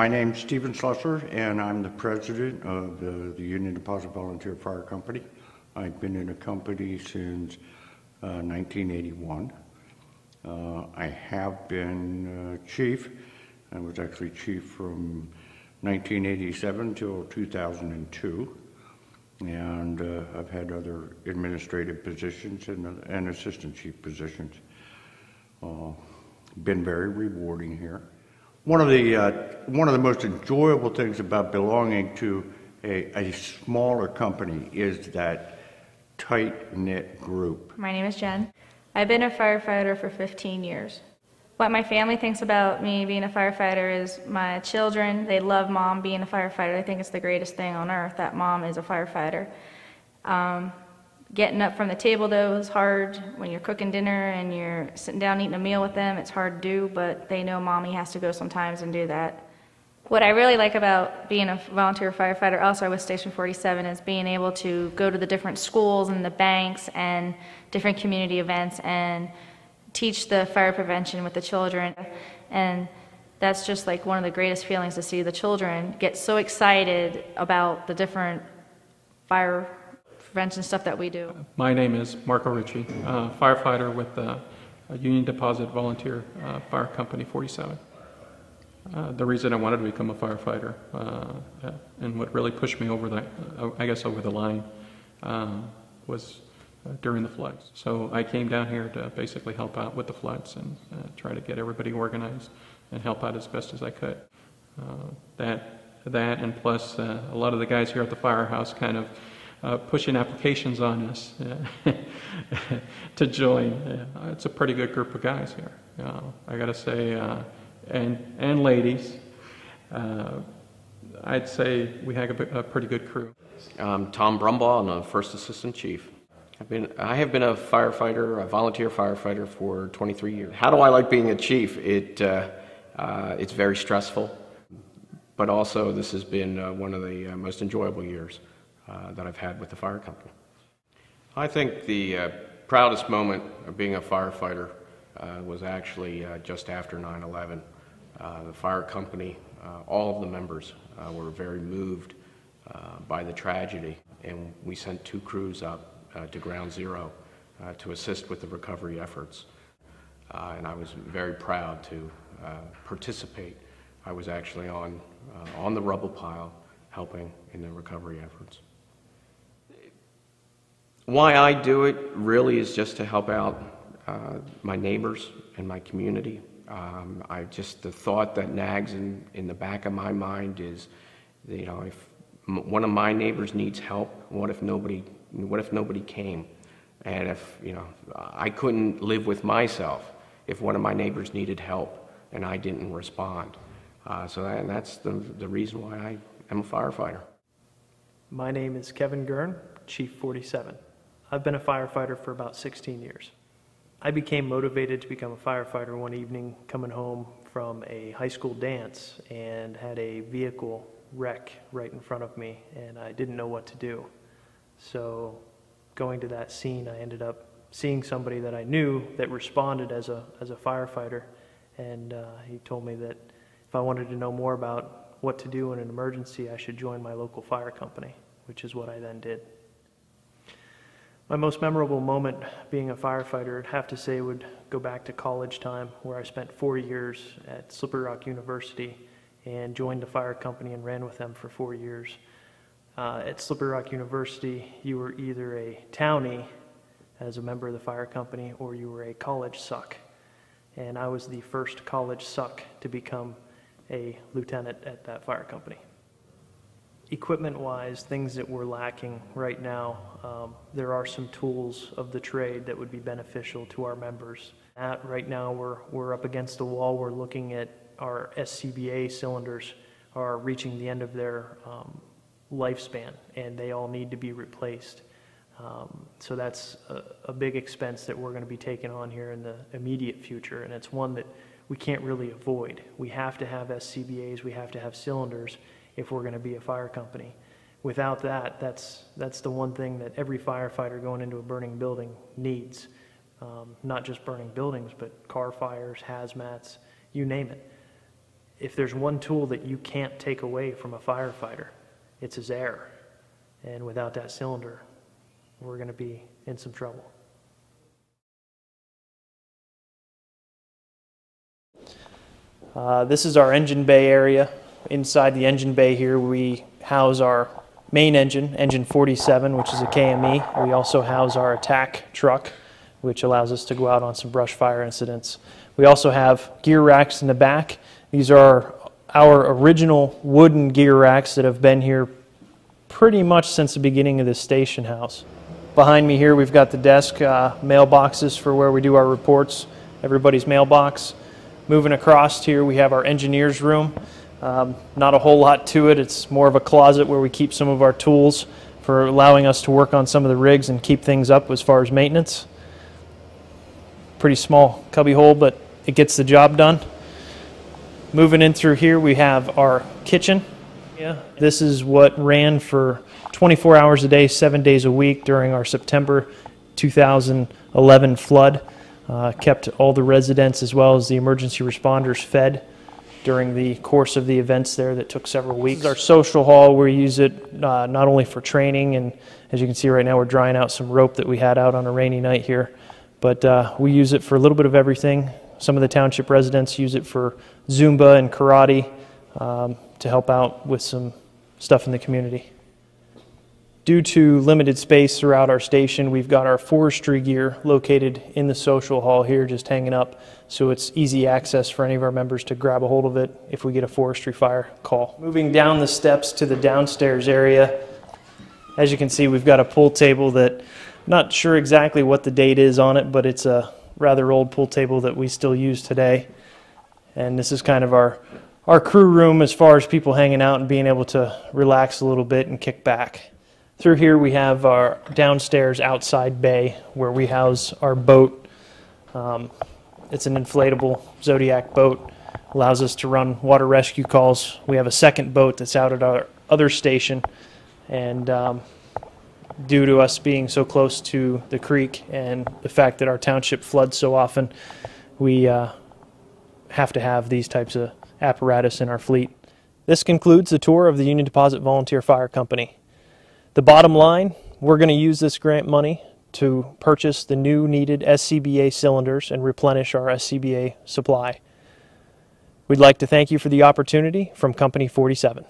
My name's Stephen Slusser, and I'm the president of the Union Deposit Volunteer Fire Company. I've been in the company since 1981. I have been chief. I was actually chief from 1987 till 2002, and I've had other administrative positions and assistant chief positions. Been very rewarding here. One of the most enjoyable things about belonging to a smaller company is that tight-knit group. My name is Jen. I've been a firefighter for 15 years. What my family thinks about me being a firefighter is my children, they love mom being a firefighter. They think it's the greatest thing on earth that mom is a firefighter. Getting up from the table, though, is hard. When you're cooking dinner and you're sitting down eating a meal with them, it's hard to do, but they know mommy has to go sometimes and do that. What I really like about being a volunteer firefighter, also with Station 47, is being able to go to the different schools and the banks and different community events and teach the fire prevention with the children. And that's just like one of the greatest feelings, to see the children get so excited about the different fire prevention stuff that we do. My name is Marco Ricci, firefighter with the Union Deposit Volunteer Fire Company 47. The reason I wanted to become a firefighter and what really pushed me over over the line was during the floods. So I came down here to basically help out with the floods and try to get everybody organized and help out as best as I could. That and plus a lot of the guys here at the firehouse kind of pushing applications on us to join. It's a pretty good group of guys here. I got to say, and ladies, I'd say we have a pretty good crew. I'm Tom Brumbaugh. I'm a first assistant chief. I have been a firefighter, a volunteer firefighter for 23 years. How do I like being a chief? It's very stressful, but also this has been one of the most enjoyable years that I've had with the fire company. I think the proudest moment of being a firefighter was actually just after 9/11. The fire company, all of the members were very moved by the tragedy, and we sent 2 crews up to Ground Zero to assist with the recovery efforts. And I was very proud to participate. I was actually on the rubble pile helping in the recovery efforts. Why I do it really is just to help out my neighbors and my community. The thought that nags in the back of my mind is, if one of my neighbors needs help, what if nobody came? And if, I couldn't live with myself if one of my neighbors needed help and I didn't respond. That's the reason why I am a firefighter. My name is Kevin Gurn, Chief 47. I've been a firefighter for about 16 years. I became motivated to become a firefighter one evening coming home from a high school dance and had a vehicle wreck right in front of me, and I didn't know what to do. So going to that scene, I ended up seeing somebody that I knew that responded as a firefighter, and he told me that if I wanted to know more about what to do in an emergency, I should join my local fire company, which is what I then did. My most memorable moment being a firefighter, I'd have to say, would go back to college time, where I spent 4 years at Slippery Rock University and joined the fire company and ran with them for 4 years. At Slippery Rock University, you were either a townie as a member of the fire company, or you were a college suck. And I was the first college suck to become a lieutenant at that fire company. Equipment-wise, things that we're lacking right now, there are some tools of the trade that would be beneficial to our members. Right now, we're up against the wall. We're looking at our SCBA cylinders are reaching the end of their lifespan, and they all need to be replaced. So that's a big expense that we're going to be taking on here in the immediate future, and it's one that we can't really avoid. We have to have SCBAs, we have to have cylinders if we're going to be a fire company. Without that, that's the one thing that every firefighter going into a burning building needs. Not just burning buildings, but car fires, hazmats, you name it. if there's one tool that you can't take away from a firefighter, it's his air. And without that cylinder, we're going to be in some trouble. This is our engine bay area. Inside the engine bay here, we house our main engine, engine 47, which is a KME. We also house our attack truck, which allows us to go out on some brush fire incidents. We also have gear racks in the back. These are our original wooden gear racks that have been here pretty much since the beginning of this station house. Behind me here, we've got the desk, mailboxes for where we do our reports, everybody's mailbox. Moving across here, we have our engineer's room. Not a whole lot to it. It's more of a closet where we keep some of our tools for allowing us to work on some of the rigs and keep things up as far as maintenance. Pretty small cubby hole, but it gets the job done. Moving in through here, we have our kitchen. This is what ran for 24 hours a day, 7 days a week during our September 2011 flood. Kept all the residents as well as the emergency responders fed during the course of the events there that took several weeks. This is our social hall. We use it not only for training, and as you can see right now, we're drying out some rope that we had out on a rainy night here, but we use it for a little bit of everything. Some of the township residents use it for Zumba and karate to help out with some stuff in the community. Due to limited space throughout our station, we've got our forestry gear located in the social hall here, just hanging up, so it's easy access for any of our members to grab a hold of it if we get a forestry fire call. Moving down the steps to the downstairs area, as you can see, we've got a pool table that, not sure exactly what the date is on it, but it's a rather old pool table that we still use today. And this is kind of our crew room as far as people hanging out and being able to relax a little bit and kick back. Through here we have our downstairs outside bay where we house our boat. It's an inflatable Zodiac boat, allows us to run water rescue calls. We have a second boat that's out at our other station, and due to us being so close to the creek and the fact that our township floods so often, we have to have these types of apparatus in our fleet. This concludes the tour of the Union Deposit Volunteer Fire Company. The bottom line, we're going to use this grant money to purchase the new needed SCBA cylinders and replenish our SCBA supply. We'd like to thank you for the opportunity from Company 47.